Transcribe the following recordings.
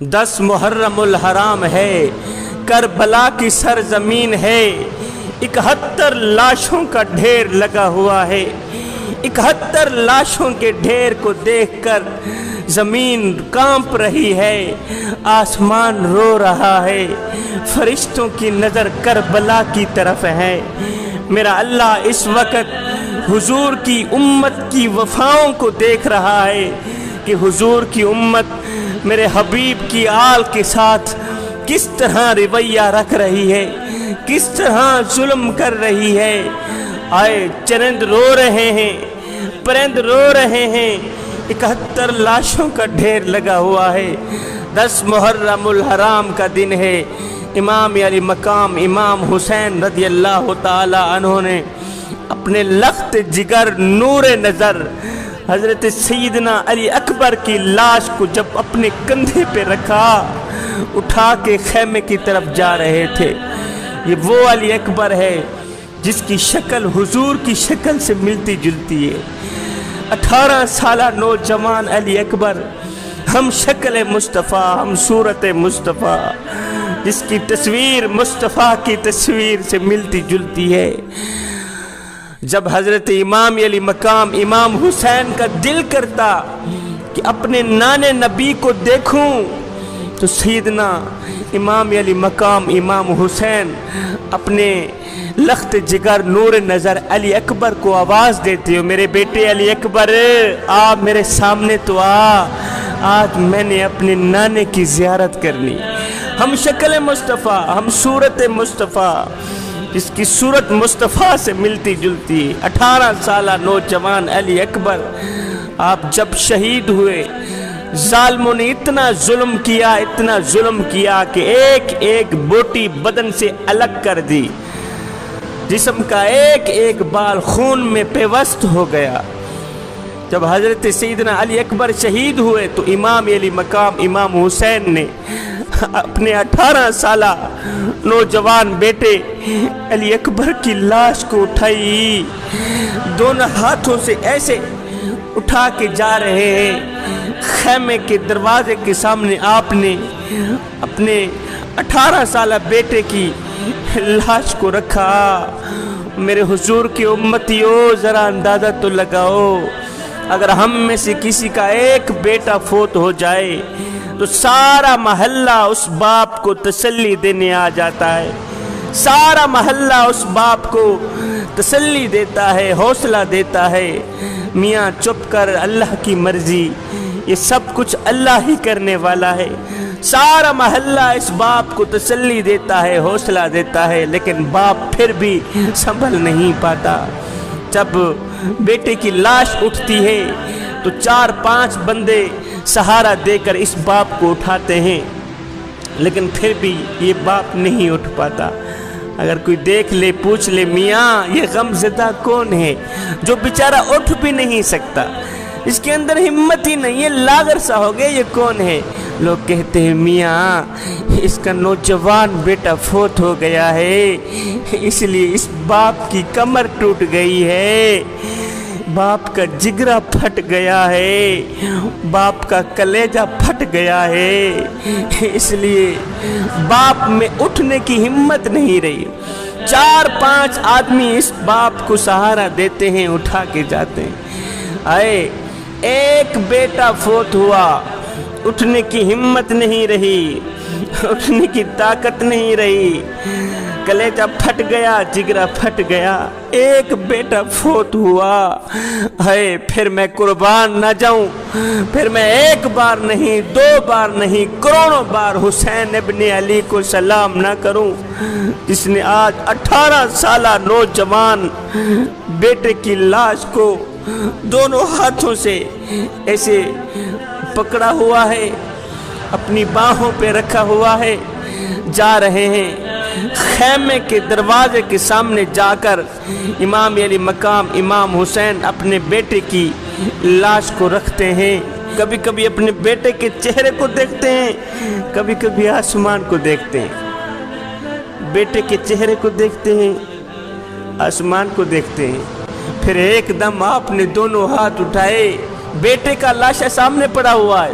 10 محرم الحرام ہے، کربلا کی سرزمین ہے، 71 لاشوں کا ڈھیر لگا ہوا ہے۔ 71 لاشوں کے ڈھیر کو دیکھ کر زمین کانپ رہی ہے، آسمان رو رہا ہے، فرشتوں کی نظر کربلا کی طرف ہے۔ میرا اللہ اس وقت حضور کی امت کی وفاؤں کو دیکھ رہا ہے کہ حضور کی امت میرے حبیب کی آل کے ساتھ کس طرح رویہ رکھ رہی ہے، کس طرح ظلم کر رہی ہے۔ آئے چرند رو رہے ہیں، پرند رو رہے ہیں، 71 لاشوں کا ڈھیر لگا ہوا ہے۔ 10 محرم الحرام کا دن ہے۔ امام علی مقام امام حسین رضی اللہ تعالی عنہ نے اپنے لخت جگر نور نظر حضرت سیدنا علی اکبر کی لاش کو جب اپنے کندھے پہ رکھا، اٹھا کے خیمے کی طرف جا رہے تھے۔ یہ وہ علی اکبر ہے جس کی شکل حضور کی شکل سے ملتی جلتی ہے۔ 18 سالہ نوجوان علی اکبر، ہم شکل مصطفیٰ، ہم صورت مصطفیٰ، جس کی تصویر مصطفیٰ کی تصویر سے ملتی جلتی ہے۔ جب حضرت امام علی مقام امام حسین کا دل کرتا کہ اپنے نانے نبی کو دیکھوں، تو سیدنا امام علی مقام امام حسین اپنے لخت جگر نور نظر علی اکبر کو آواز دیتے ہو، میرے بیٹے علی اکبر آ میرے سامنے تو آج میں نے اپنے نانے کی زیارت کرنی۔ ہم شکل مصطفیٰ، ہم صورت مصطفیٰ، جس کی صورت مصطفیٰ سے ملتی جلتی۔ 18 سالہ نوجوان علی اکبر آپ جب شہید ہوئے، ظالموں نے اتنا ظلم کیا کہ ایک ایک بوٹی بدن سے الگ کر دی، جسم کا ایک ایک بال خون میں پیوست ہو گیا۔ جب حضرت سیدنا علی اکبر شہید ہوئے تو امام علی مقام امام حسین نے اپنے 18 سالہ نوجوان بیٹے علی اکبر کی لاش کو اٹھائی، دونوں ہاتھوں سے ایسے اٹھا کے جا رہے ہیں۔ خیمے کے دروازے کے سامنے آپ نے اپنے 18 سالہ بیٹے کی لاش کو رکھا۔ میرے حضور کی امتیوں ذرا اندازہ تو لگاؤ، اگر ہم میں سے کسی کا ایک بیٹا فوت ہو جائے تو سارا محلہ اس باپ کو تسلی دینے آ جاتا ہے، سارا محلہ اس باپ کو تسلی دیتا ہے، حوصلہ دیتا ہے، میاں چپ کر، اللہ کی مرضی، یہ سب کچھ اللہ ہی کرنے والا ہے۔ سارا محلہ اس باپ کو تسلی دیتا ہے، حوصلہ دیتا ہے، لیکن باپ پھر بھی سنبھل نہیں پاتا۔ جب بیٹے کی لاش اٹھتی ہے تو 4-5 بندے سہارا دے کر اس باپ کو اٹھاتے ہیں، لیکن پھر بھی یہ باپ نہیں اٹھ پاتا۔ اگر کوئی دیکھ لے، پوچھ لے، میاں یہ غم زدہ کون ہے جو بیچارہ اٹھ بھی نہیں سکتا، اس کے اندر ہمت ہی نہیں ہے، لاغر سا ہو گیا، یہ کون ہے؟ لوگ کہتے ہیں میاں اس کا نوجوان بیٹا فوت ہو گیا ہے، اس لیے اس باپ کی کمر ٹوٹ گئی ہے، باپ کا جگرا پھٹ گیا ہے، باپ کا کلیجہ پھٹ گیا ہے، اس لیے باپ میں اٹھنے کی ہمت نہیں رہی۔ 4-5 آدمی اس باپ کو سہارا دیتے ہیں، اٹھا کے جاتے ہیں۔ آئے ایک بیٹا فوت ہوا، اٹھنے کی ہمت نہیں رہی، اٹھنے کی طاقت نہیں رہی، کلیجہ پھٹ گیا، جگرا پھٹ گیا، ایک بیٹا فوت ہوا۔ ہے پھر میں قربان نہ جاؤں، پھر میں 1 بار نہیں، 2 بار نہیں، کروڑوں بار حسین ابن علی کو سلام نہ کروں، جس نے آج 18 سالہ نوجوان بیٹے کی لاش کو دونوں ہاتھوں سے ایسے پکڑا ہوا ہے، اپنی باہوں پہ رکھا ہوا ہے، جا رہے ہیں۔ خیمے کے دروازے کے سامنے جا کر امام علی مقام امام حسین اپنے بیٹے کی لاش کو رکھتے ہیں۔ کبھی کبھی اپنے بیٹے کے چہرے کو دیکھتے ہیں، کبھی کبھی آسمان کو دیکھتے ہیں، بیٹے کے چہرے کو دیکھتے ہیں، آسمان کو دیکھتے ہیں۔ پھر ایک دم آپ نے دونوں ہاتھ اٹھائے، بیٹے کا لاشا سامنے پڑا ہوا ہے،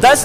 10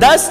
10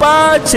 5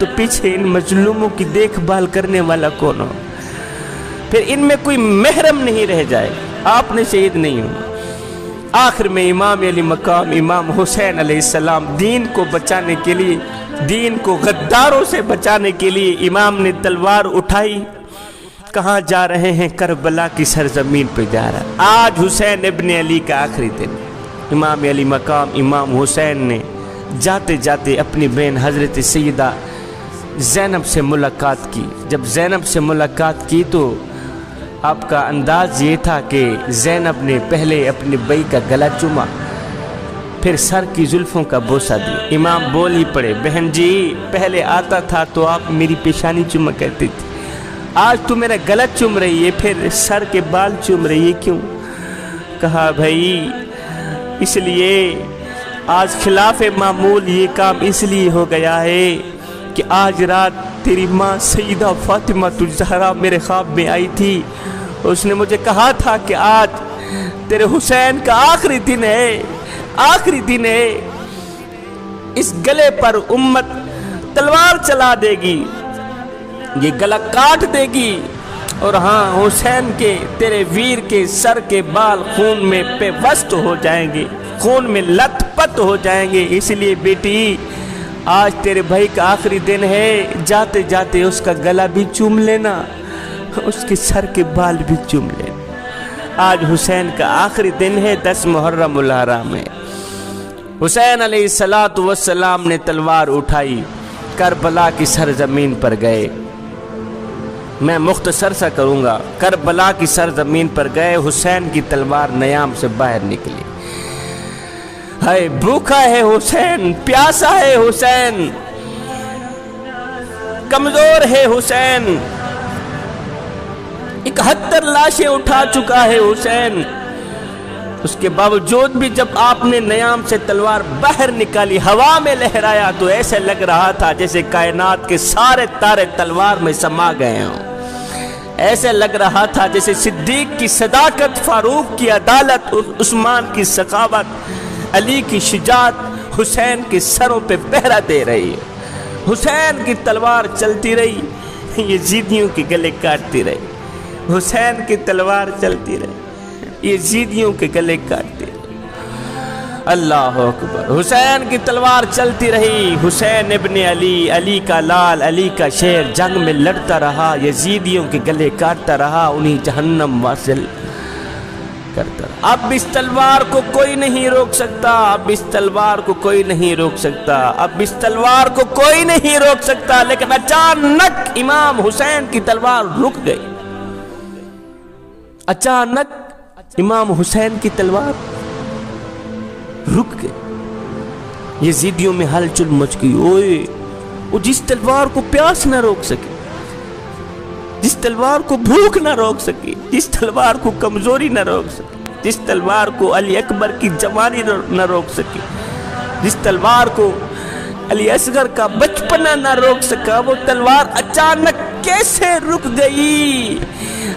تو پیچھے ان مظلوموں کی دیکھ بھال کرنے والا کون ہو؟ پھر ان میں کوئی محرم نہیں رہ جائے، آپ نے شہید نہیں ہو۔ آخر میں امام علی مقام امام حسین علیہ السلام دین کو بچانے کے لیے، دین کو غداروں سے بچانے کے لیے امام نے تلوار اٹھائی۔ کہاں جا رہے ہیں؟ کربلا کی سرزمین پہ جا رہا ہے۔ آج حسین ابن علی کا آخری دن۔ امام علی مقام امام حسین نے جاتے جاتے اپنی بہن حضرت سیدہ زینب سے ملاقات کی۔ جب زینب سے ملاقات کی تو آپ کا انداز یہ تھا کہ زینب نے پہلے اپنے بھائی کا گلا چوما، پھر سر کی زلفوں کا بوسہ دیا۔ امام بول ہی پڑے، بہن جی پہلے آتا تھا تو آپ میری پیشانی چوما کرتی تھی، آج تو میرا گلا چوم رہی ہے، پھر سر کے بال چوم رہی ہے، کیوں؟ کہا بھائی اس لیے آج خلاف معمول یہ کام اس لیے ہو گیا ہے کہ آج رات تیری ماں سیدہ فاطمہ الزہرا میرے خواب میں آئی تھی، اس نے مجھے کہا تھا کہ آج تیرے حسین کا آخری دن ہے، آخری دن ہے، اس گلے پر امت تلوار چلا دے گی، یہ گلا کاٹ دے گی، اور ہاں حسین کے تیرے ویر کے سر کے بال خون میں پیوست ہو جائیں گے، خون میں لت پت ہو جائیں گے۔ اس لیے بیٹی آج تیرے بھائی کا آخری دن ہے، جاتے جاتے اس کا گلا بھی چوم لینا، اس کے سر کے بال بھی چوم لینا۔ آج حسین کا آخری دن ہے، 10 محرم الحرام ہے۔ حسین علیہ السلام نے تلوار اٹھائی، کربلا کی سرزمین پر گئے۔ میں مختصر سا کروں گا۔ کربلا کی سرزمین پر گئے، حسین کی تلوار نیام سے باہر نکلی۔ ہے بھوکا ہے حسین، پیاسا ہے حسین، کمزور ہے حسین، 71 لاشیں اٹھا چکا ہے حسین۔ اس کے باوجود بھی جب آپ نے نیام سے تلوار باہر نکالی، ہوا میں لہرایا، تو ایسے لگ رہا تھا جیسے کائنات کے سارے تارے تلوار میں سما گئے ہوں۔ ایسے لگ رہا تھا جیسے صدیق کی صداقت، فاروق کی عدالت، عثمان کی سخاوت، علی کی شجاعت حسین کے سروں پہ پہرا دے رہی ہے۔ حسین کی تلوار چلتی رہی، یزیدیوں کے گلے کاٹتی رہی۔ حسین کی تلوار چلتی رہی، یزیدیوں کے گلے کاٹتی رہی۔ اللہ اکبر۔ حسین کی تلوار چلتی رہی، حسین ابن علی، علی کا لال، علی کا شیر، جنگ میں لڑتا رہا، یزیدیوں کے گلے کاٹتا رہا، انہیں جہنم واصل کرتا رہا۔ اب اس تلوار کو کوئی نہیں روک سکتا، اب اس تلوار کو کوئی نہیں روک سکتا، اب اس تلوار کو کوئی نہیں روک سکتا۔ لیکن اچانک امام حسین کی تلوار رک گئی۔ اچانک امام حسین کی تلوار رک گئی۔ یزیدیوں میں ہلچل مچ گئی۔ اوئے، وہ جس تلوار کو پیاس نہ روک سکے، جس تلوار کو بھوک نہ روک سکی، جس تلوار کو کمزوری نہ روک سکی، جس تلوار کو علی اکبر کی جوانی نہ روک سکی، جس تلوار کو علی اصغر کا بچپنا نہ روک سکا، وہ تلوار اچانک کیسے رک گئی؟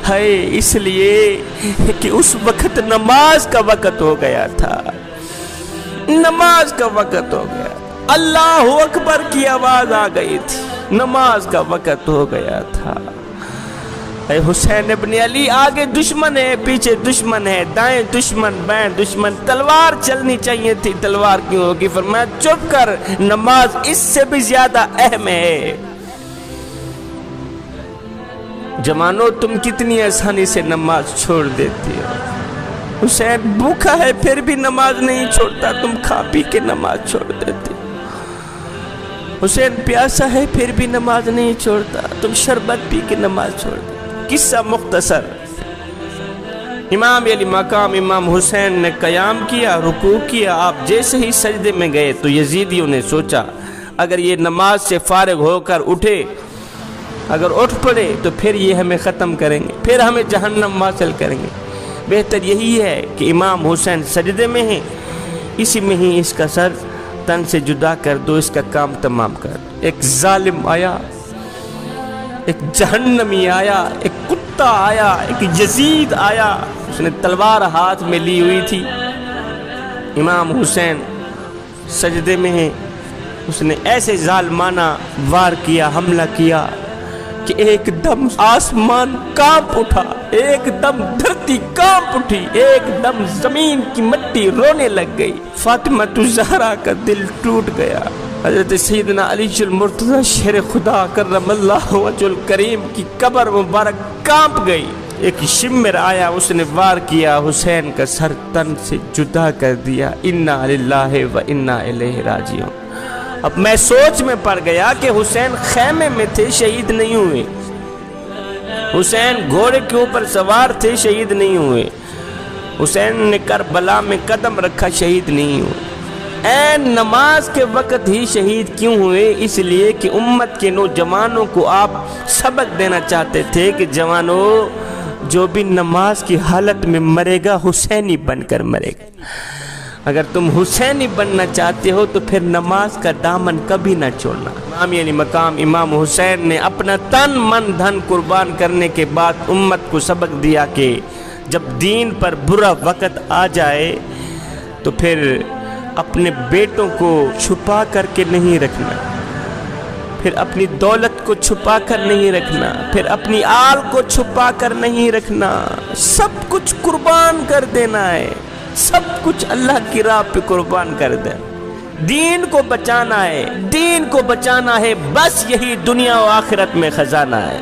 ہے اس لیے کہ اس وقت نماز کا وقت ہو گیا تھا، نماز کا وقت ہو گیا، اللہ اکبر کی آواز آ گئی تھی، نماز کا وقت ہو گیا تھا۔ اے حسین ابن علی، آگے دشمن ہے، پیچھے دشمن ہے، دائیں دشمن، بائیں دشمن، تلوار چلنی چاہیے تھی، تلوار کیوں ہوگی؟ فرمایا چپ کر، نماز اس سے بھی زیادہ اہم ہے۔ جوانو، تم کتنی آسانی سے نماز چھوڑ دیتی ہو۔ حسین بھوکا ہے پھر بھی نماز نہیں چھوڑتا، تم کھا پی کے نماز چھوڑ دیتی ہو۔ حسین پیاسا ہے پھر بھی نماز نہیں چھوڑتا، تم شربت پی کے نماز چھوڑ دیتی۔ قصہ مختصر، امام علی مقام امام حسین نے قیام کیا، رکوع کیا، آپ جیسے ہی سجدے میں گئے تو یزیدیوں نے سوچا اگر یہ نماز سے فارغ ہو کر اٹھے، اگر اٹھ پڑے تو پھر یہ ہمیں ختم کریں گے، پھر ہمیں جہنم واصل کریں گے، بہتر یہی ہے کہ امام حسین سجدے میں ہیں، اسی میں ہی اس کا سر تن سے جدا کر دو، اس کا کام تمام کر دو۔ ایک ظالم آیا، ایک جہنمی آیا، ایک کتا آیا، ایک یزید آیا، اس نے تلوار ہاتھ میں لی ہوئی تھی۔ امام حسین سجدے میں ہیں، اس نے ایسے ظالمانہ وار کیا، حملہ کیا کہ ایک دم آسمان کانپ اٹھا، ایک دم دھرتی کانپ اٹھی، ایک دم زمین کی مٹی رونے لگ گئی۔ فاطمہ الزہرا کا دل ٹوٹ گیا۔ حضرت سیدنا علی المرتضی شیر خدا کرم اللہ وجہ الکریم کی قبر مبارک کانپ گئی۔ ایک شمر آیا، اس نے وار کیا، حسین کا سر تن سے جدا کر دیا۔ انا للہ و انا الیہ راجعون۔ اب میں سوچ میں پڑ گیا کہ حسین خیمے میں تھے، شہید نہیں ہوئے۔ حسین گھوڑے کے اوپر سوار تھے، شہید نہیں ہوئے۔ حسین نے کربلا میں قدم رکھا، شہید نہیں ہوئے۔ این نماز کے وقت ہی شہید کیوں ہوئے؟ اس لیے کہ امت کے نوجوانوں کو آپ سبق دینا چاہتے تھے کہ جوانوں، جو بھی نماز کی حالت میں مرے گا حسینی بن کر مرے گا۔ اگر تم حسینی بننا چاہتے ہو تو پھر نماز کا دامن کبھی نہ چھوڑنا۔ امام یعنی مقام امام حسین نے اپنا تن من دھن قربان کرنے کے بعد امت کو سبق دیا کہ جب دین پر برا وقت آ جائے تو پھر اپنے بیٹوں کو چھپا کر کے نہیں رکھنا، پھر اپنی دولت کو چھپا کر نہیں رکھنا، پھر اپنی آل کو چھپا کر نہیں رکھنا، سب کچھ قربان کر دینا ہے، سب کچھ اللہ کی راہ پہ قربان کر دیں۔ دین کو بچانا ہے، دین کو بچانا ہے، بس یہی دنیا و آخرت میں خزانہ ہے۔